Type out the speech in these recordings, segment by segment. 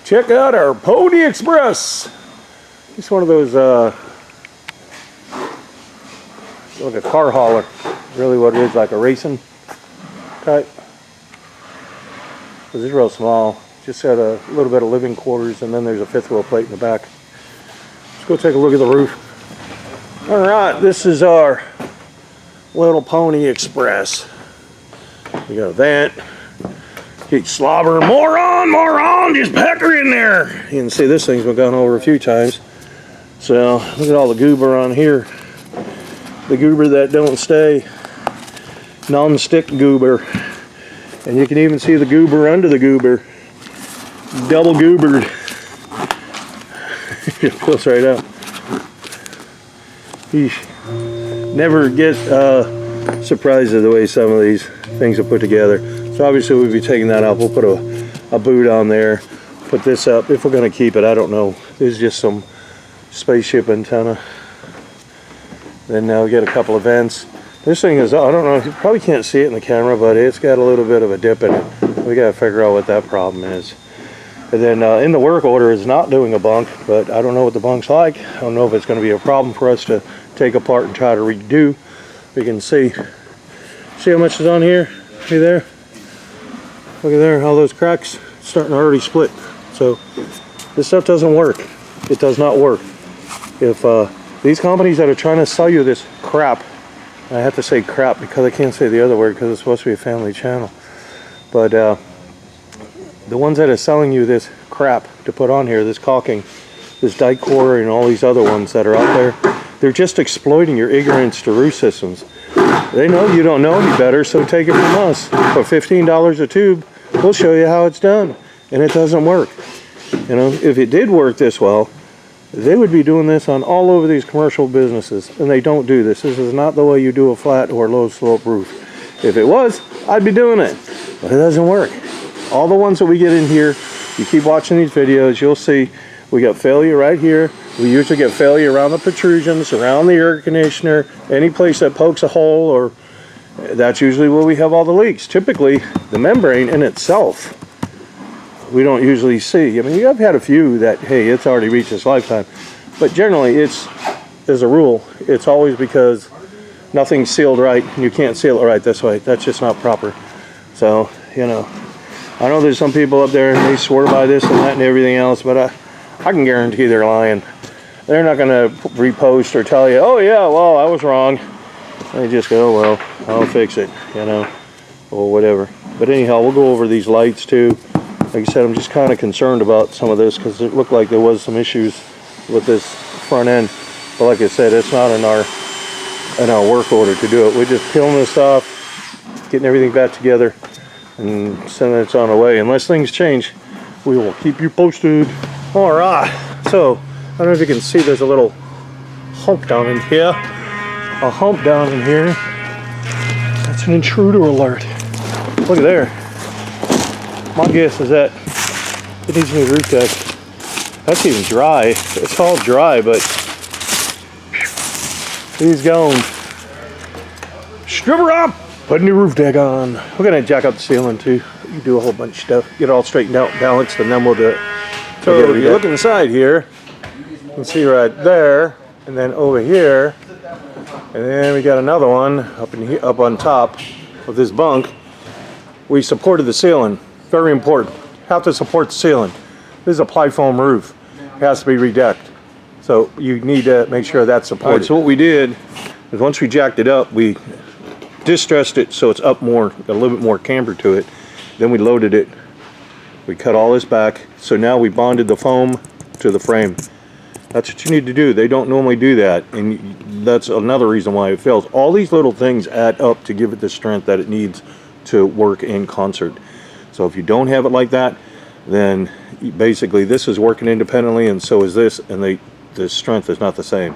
Check out our Pony Express. It's one of those, like a car hauler. Really what it is, like a racing type. This is real small. Just had a little bit of living quarters, and then there's a fifth wheel plate in the back. Let's go take a look at the roof. All right, this is our little Pony Express. We got a vent. Keep slobbering. More on, just pack her in there. You can see this thing's been gone over a few times. So look at all the goober on here. The goober that don't stay. Non-stick goober. And you can even see the goober under the goober. Double goobered. It feels right up. Never get surprised at the way some of these things are put together. So obviously we'll be taking that out. We'll put a boot on there. Put this up if we're going to keep it. I don't know. This is just some spaceship antenna. Then now we get a couple of vents. This thing is, I don't know, you probably can't see it in the camera, but it's got a little bit of a dip in it. We got to figure out what that problem is. And then in the work order is not doing a bunk, but I don't know what the bunk's like. I don't know if it's going to be a problem for us to take apart and try to redo. We can see how much is on here. See there? Look at there, all those cracks starting to already split. So this stuff doesn't work. It does not work. If these companies that are trying to sell you this crap, I have to say crap because I can't say the other word because it's supposed to be a family channel, but the ones that are selling you this crap to put on here, this caulking, this Dicor and all these other ones that are out there, they're just exploiting your ignorance to roof systems. They know you don't know any better, so take it from us. For $15 a tube, we'll show you how it's done. And it doesn't work. You know, if it did work this well, they would be doing this on all over these commercial businesses. And they don't do this. This is not the way you do a flat or low slope roof. If it was, I'd be doing it. But it doesn't work. All the ones that we get in here, you keep watching these videos, you'll see we got failure right here. We usually get failure around the protrusions, around the air conditioner, any place that pokes a hole, or that's usually where we have all the leaks. Typically, the membrane in itself, we don't usually see. I mean, I've had a few that, hey, it's already reached its lifetime. But generally, it's, as a rule, it's always because nothing's sealed right, and you can't seal it right this way. That's just not proper. So, you know, I know there's some people up there, and they swear by this and that and everything else, but I can guarantee they're lying. They're not going to repost or tell you, oh yeah, well, I was wrong. They just go, oh, well, I'll fix it, you know, or whatever. But anyhow, we'll go over these lights too. Like I said, I'm just kind of concerned about some of this because it looked like there was some issues with this front end. But like I said, it's not in our work order to do it. We're just peeling this off, getting everything back together, and sending it on the way. Unless things change, we will keep you posted. All right, so I don't know if you can see, there's a little hump down in here. A hump down in here. That's an intruder alert. Look at there. My guess is that it needs a new roof deck. That's even dry. It's all dry, but he's gone. Strip her up. Put a new roof deck on. We're gonna jack up the ceiling too. You do a whole bunch of stuff. Get it all straightened out, balanced, and then we'll do it. So if you look inside here, you can see right there, and then over here, and then we got another one up in here, up on top of this bunk. We supported the ceiling. Very important. Have to support the ceiling. This is a ply foam roof. It has to be redecked. So you need to make sure that's supported. All right, so what we did is once we jacked it up, we distressed it so it's up more, got a little bit more camber to it. Then we loaded it. We cut all this back. So now we bonded the foam to the frame. That's what you need to do. They don't normally do that, and that's another reason why it fails. All these little things add up to give it the strength that it needs to work in concert. So if you don't have it like that, then basically this is working independently, and so is this, and the strength is not the same.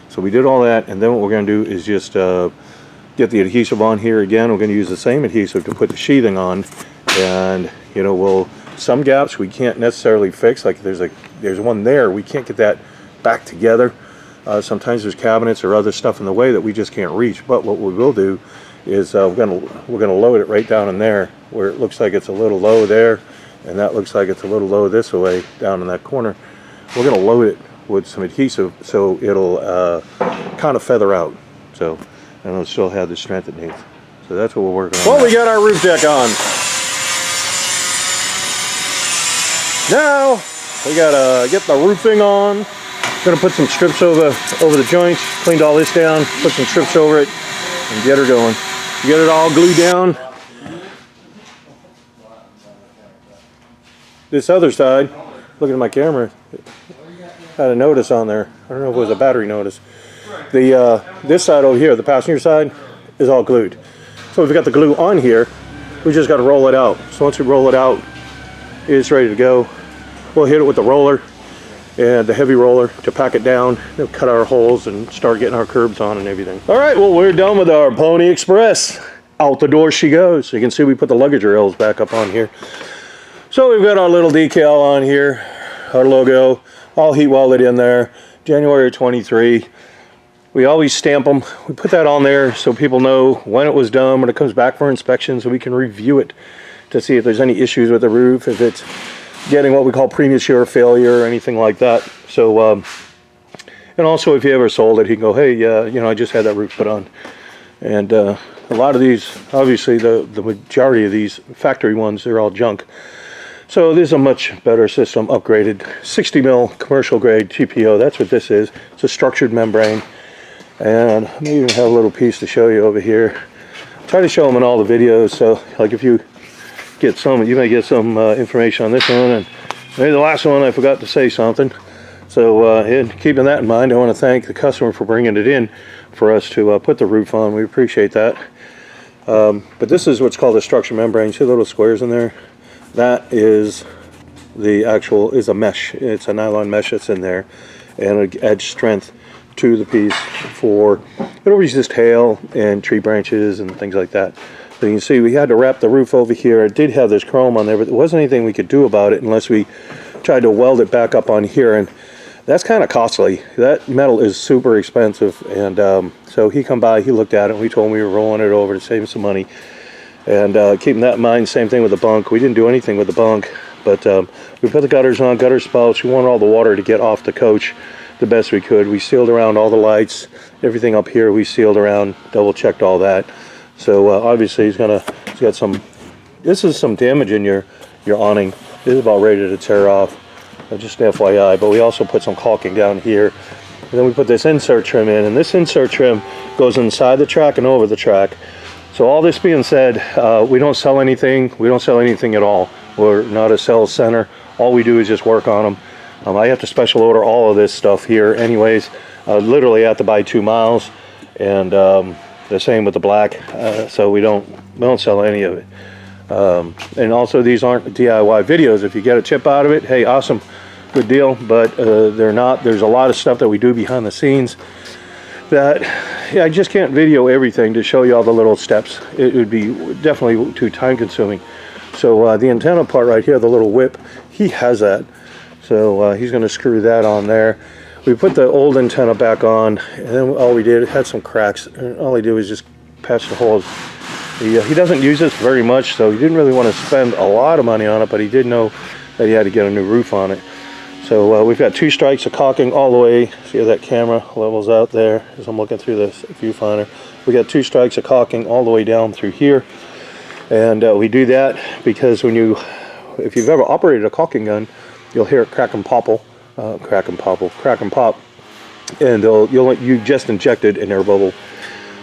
So we did all that, and then what we're going to do is just get the adhesive on here again. We're going to use the same adhesive to put the sheathing on, and you know, some gaps we can't necessarily fix. Like there's one there, we can't get that back together. Sometimes there's cabinets or other stuff in the way that we just can't reach. But what we will do is we're gonna load it right down in there where it looks like it's a little low there, and that looks like it's a little low this way down in that corner. We're going to load it with some adhesive so it'll kind of feather out, so and it'll still have the strength it needs. So that's what we're working on. Well, we got our roof deck on. Now we gotta get the roofing on. Gonna put some strips over the joints. Cleaned all this down, put some strips over it, and get her going. Get it all glued down. This other side, looking at my camera, had a notice on there. I don't know if it was a battery notice. The this side over here, the passenger side, is all glued. So we've got the glue on here. We just got to roll it out. So once we roll it out, it's ready to go. We'll hit it with the roller and the heavy roller to pack it down. We'll cut our holes and start getting our curbs on and everything. All right, well, we're done with our Pony Express. Out the door she goes. So you can see we put the luggage rails back up on here. So we've got our little decal on here, our logo, all heat welded in there. January 23. We always stamp them. We put that on there so people know when it was done, when it comes back for inspection, so we can review it to see if there's any issues with the roof, if it's getting what we call premature failure or anything like that. So, and also if you ever sold it, he can go, hey, you know, I just had that roof put on. And a lot of these, obviously the majority of these factory ones, they're all junk. So this is a much better system, upgraded 60 mil commercial grade TPO. That's what this is. It's a structured membrane. And I may even have a little piece to show you over here. Try to show them in all the videos. So like if you get some, you may get some information on this one, and maybe the last one I forgot to say something. So and keeping that in mind, I want to thank the customer for bringing it in for us to put the roof on. We appreciate that. But this is what's called a structured membrane. See the little squares in there? That is the actual, is a mesh. It's a nylon mesh that's in there, and it adds strength to the piece for, it'll resist hail and tree branches and things like that. So you can see we had to wrap the roof over here. It did have this chrome on there, but there wasn't anything we could do about it unless we tried to weld it back up on here, and that's kind of costly. That metal is super expensive, and so he come by, he looked at it, and we told him we were rolling it over to save him some money. And keeping that in mind, same thing with the bunk. We didn't do anything with the bunk, but we put the gutters on, gutter spouts. We wanted all the water to get off the coach the best we could. We sealed around all the lights, everything up here we sealed around, double checked all that. So obviously he's got some, this is some damage in your awning. This is about ready to tear off, just an FYI. But we also put some caulking down here. And then we put this insert trim in, and this insert trim goes inside the track and over the track. So all this being said, we don't sell anything. We don't sell anything at all. We're not a sales center. All we do is just work on them. I have to special order all of this stuff here anyways. Literally have to buy 2 miles, and the same with the black. So we don't sell any of it. And also these aren't DIY videos. If you get a chip out of it, hey, awesome, good deal. But they're not. There's a lot of stuff that we do behind the scenes that, yeah, I just can't video everything to show you all the little steps. It would be definitely too time consuming. So the antenna part right here, the little whip, he has that. So he's going to screw that on there. We put the old antenna back on, and then all we did, it had some cracks, and all he did was just patch the holes. He doesn't use this very much, so he didn't really want to spend a lot of money on it, but he did know that he had to get a new roof on it. So we've got 2 strikes of caulking all the way. See how that camera levels out there as I'm looking through this viewfinder. We got 2 strikes of caulking all the way down through here. And we do that because if you've ever operated a caulking gun, you'll hear it crack and pop, and you just injected an air bubble.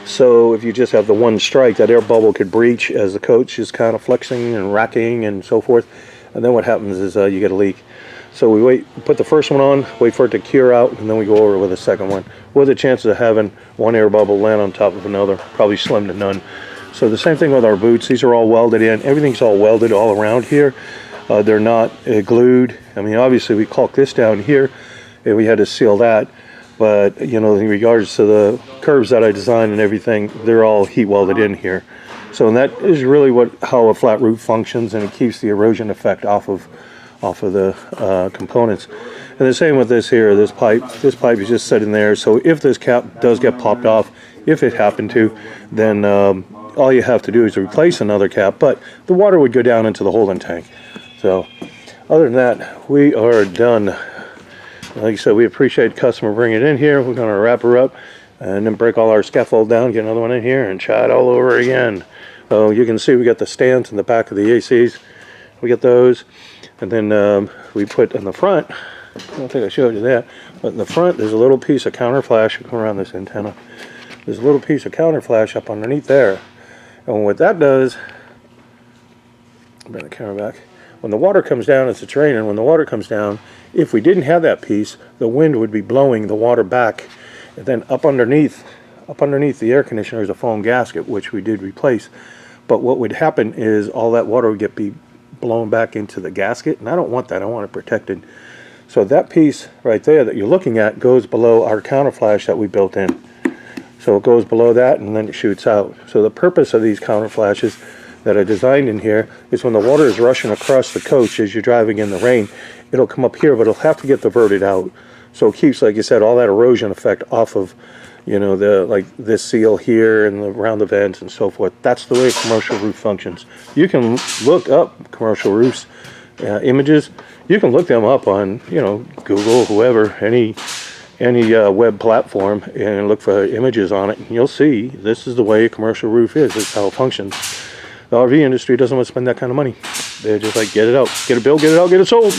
So if you just have the 1 strike, that air bubble could breach as the coach is kind of flexing and racking and so forth. And then what happens is you get a leak. So we put the first one on, wait for it to cure out, and then we go over with the second one. What are the chances of having 1 air bubble land on top of another? Probably slim to none. So the same thing with our boots. These are all welded in. Everything's all welded all around here. They're not glued. I mean, obviously we caulked this down here, and we had to seal that. But, you know, in regards to the curves that I designed and everything, they're all heat welded in here. So that is really how a flat roof functions, and it keeps the erosion effect off of the components. And the same with this here, this pipe is just sitting there. So if this cap does get popped off, if it happened to, then all you have to do is replace another cap, but the water would go down into the holding tank. So other than that, we are done. Like I said, we appreciate the customer bringing it in here. We're going to wrap her up and then break all our scaffold down, get another one in here, and try it all over again. So you can see we got the stands in the back of the ACs. We got those. And then we put in the front, I don't think I showed you that, but in the front there's a little piece of counter flash. Come around this antenna. There's a little piece of counter flash up underneath there. And what that does, bring the camera back. When the water comes down, it's raining. When the water comes down, if we didn't have that piece, the wind would be blowing the water back. And then up underneath the air conditioner is a foam gasket, which we did replace. But what would happen is all that water would be blown back into the gasket, and I don't want that. I want it protected. So that piece right there that you're looking at goes below our counter flash that we built in. So it goes below that and then it shoots out. So the purpose of these counter flashes that are designed in here is when the water is rushing across the coach as you're driving in the rain, it'll come up here, but it'll have to get diverted out. So it keeps, like you said, all that erosion effect off of, you know, the like this seal here and around the vents and so forth. That's the way a commercial roof functions. You can look up commercial roofs images. You can look them up on, you know, Google, whoever, any web platform, and look for images on it, and you'll see this is the way a commercial roof is. It's how it functions. The RV industry doesn't want to spend that kind of money. They're just like, get it out, get a bill, get it out, get it sold.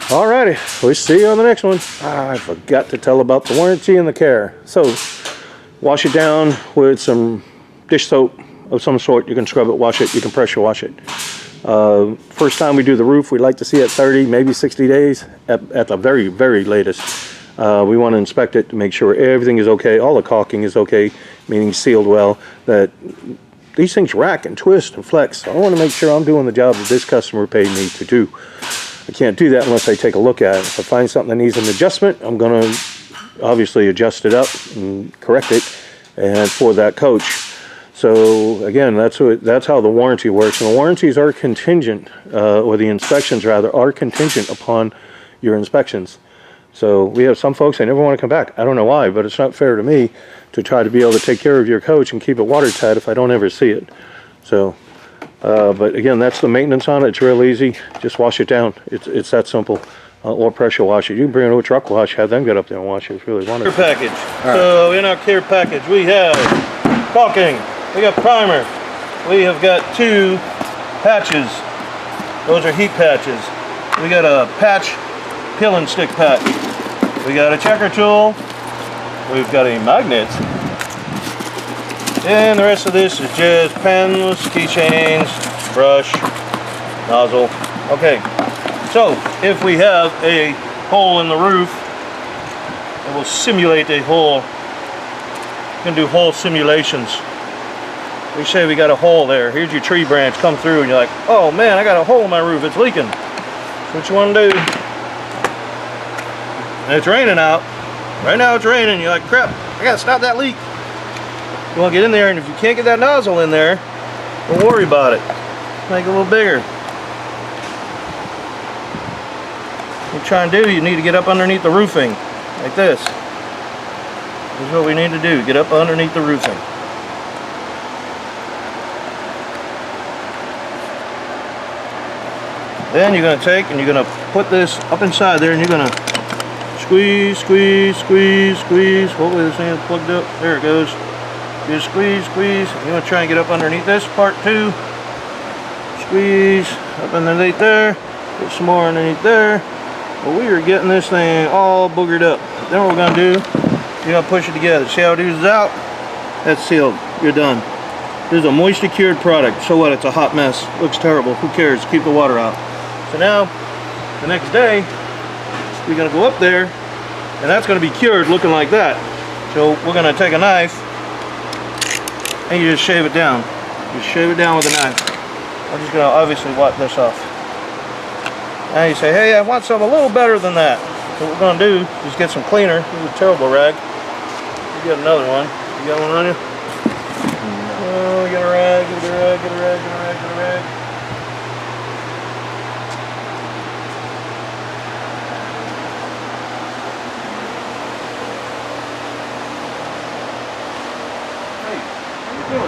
Alrighty, we'll see you on the next one. I forgot to tell about the warranty and the care. So, wash it down with some dish soap of some sort. You can scrub it, wash it, you can pressure wash it. First time we do the roof, we like to see it 30, maybe 60 days at the very, very latest. We want to inspect it to make sure everything is okay, all the caulking is okay, meaning sealed well, that these things rack and twist and flex. So I want to make sure I'm doing the job that this customer paid me to do. I can't do that unless I take a look at it. If I find something that needs an adjustment, I'm going to obviously adjust it up and correct it and for that coach. So again, that's how the warranty works. And the warranties are contingent, or the inspections rather, are contingent upon your inspections. So we have some folks, they never want to come back. I don't know why, but it's not fair to me to try to be able to take care of your coach and keep it watertight if I don't ever see it. So, but again, that's the maintenance on it. It's real easy. Just wash it down. It's that simple. Or pressure wash it. You can bring it to a truck wash, have them get up there and wash it. It's really wonderful. Care package. Right. So in our care package, we have caulking. We got primer. We have got 2 patches. Those are heat patches. We got a patch peel and stick patch. We got a checker tool. We've got a magnet. And the rest of this is just pens, keychains, brush, nozzle. Okay, so if we have a hole in the roof, it will simulate a hole. You can do hole simulations. We say we got a hole there. Here's your tree branch come through and you're like, oh man, I got a hole in my roof, it's leaking. So what you want to do, and it's raining out. Right now it's raining, you're like, crap, I gotta stop that leak. You want to get in there, and if you can't get that nozzle in there, don't worry about it. Make it a little bigger. What you're trying to do, you need to get up underneath the roofing, like this. This is what we need to do, get up underneath the roofing. Then you're going to take and you're going to put this up inside there, and you're going to squeeze, squeeze, squeeze, squeeze. Hopefully this thing is plugged up. There it goes. You squeeze, squeeze. You want to try and get up underneath this part too. Squeeze up underneath there. Put some more underneath there. Well, we are getting this thing all boogered up. Then what we're going to do, you're going to push it together. See how it oozes out? That's sealed. You're done. This is a moisture cured product. So what? It's a hot mess. Looks terrible. Who cares? Keep the water out. So now, the next day, we're going to go up there, and that's going to be cured looking like that. So we're going to take a knife, and you just shave it down. Just shave it down with a knife. I'm just going to obviously wipe this off. Now you say, hey, I want something a little better than that. So what we're going to do is get some cleaner. This is a terrible rag. You got another one. You got one on you? Oh, get a rag, get a rag, get a rag, get a rag, get a rag. What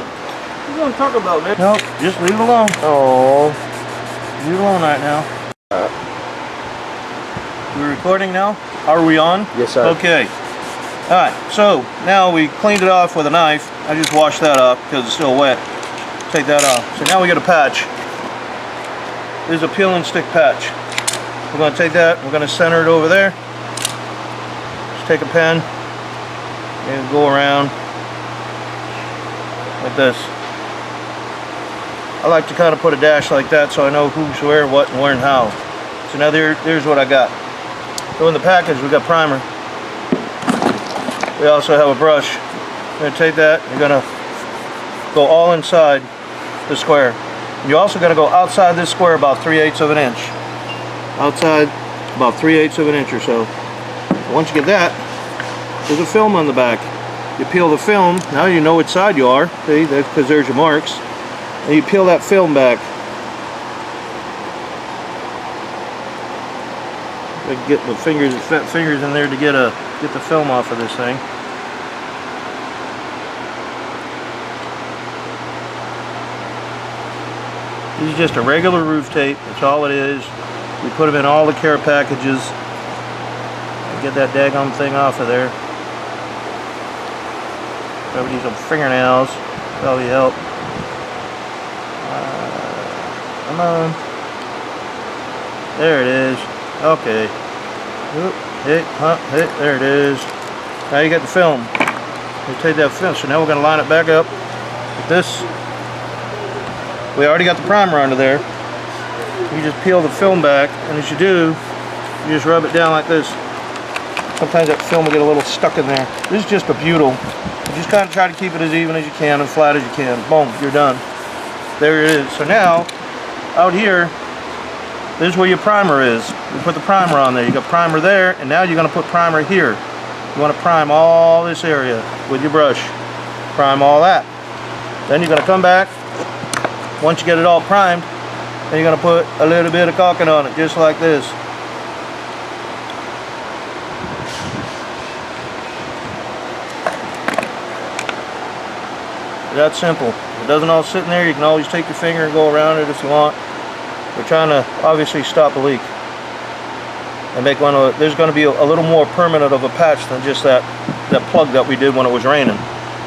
are you going to talk about, man? Nope, just leave it alone. Oh, Leave it alone right now. We're recording now? Are we on? Yes, sir. Okay. Alright, so now we cleaned it off with a knife. I just washed that up because it's still wet. Take that off. So now we got a patch. This is a peel and stick patch. We're going to take that, we're going to center it over there. Just take a pen and go around like this. I like to kind of put a dash like that so I know who's where, what, and where, and how. So now there's what I got. So in the package we got primer. We also have a brush. You're going to take that, you're going to go all inside the square. You're also going to go outside this square about 3/8 of an inch. Outside about 3/8 of an inch or so. Once you get that, there's a film on the back. You peel the film, now you know which side you are, see, because there's your marks. And you peel that film back. I can get my fat fingers in there to get the film off of this thing. This is just a regular roof tape, that's all it is. We put them in all the care packages. Get that daggone thing off of there. Probably need some fingernails, probably help. Come on. There it is. Okay. Oop, hey, there it is. Now you got the film. You take that film. So now we're going to line it back up with this. We already got the primer under there. You just peel the film back, and as you do, you just rub it down like this. Sometimes that film will get a little stuck in there. This is just a butyl. You just kind of try to keep it as even as you can and flat as you can. Boom, you're done. There it is. So now, out here, this is where your primer is. You put the primer on there. You got primer there, and now you're going to put primer here. You want to prime all this area with your brush. Prime all that. Then you're going to come back. Once you get it all primed, then you're going to put a little bit of caulking on it, just like this. That's simple. If it doesn't all sit in there, you can always take your finger and go around it if you want. We're trying to obviously stop a leak and make one of. There's going to be a little more permanent of a patch than just that plug that we did when it was raining.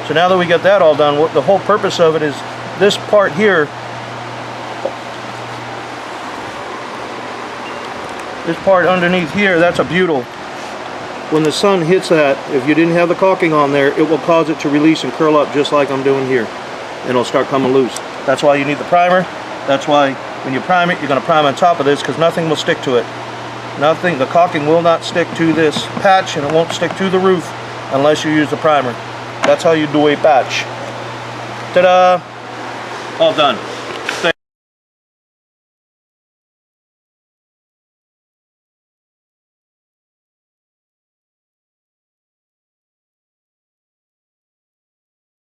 So now that we got that all done, the whole purpose of it is this part here. This part underneath here, that's a butyl. When the sun hits that, if you didn't have the caulking on there, it will cause it to release and curl up just like I'm doing here. And it'll start coming loose. That's why you need the primer. That's why when you prime it, you're going to prime on top of this because nothing will stick to it. Nothing, the caulking will not stick to this patch and it won't stick to the roof unless you use the primer. That's how you do a patch. Ta-da! All done.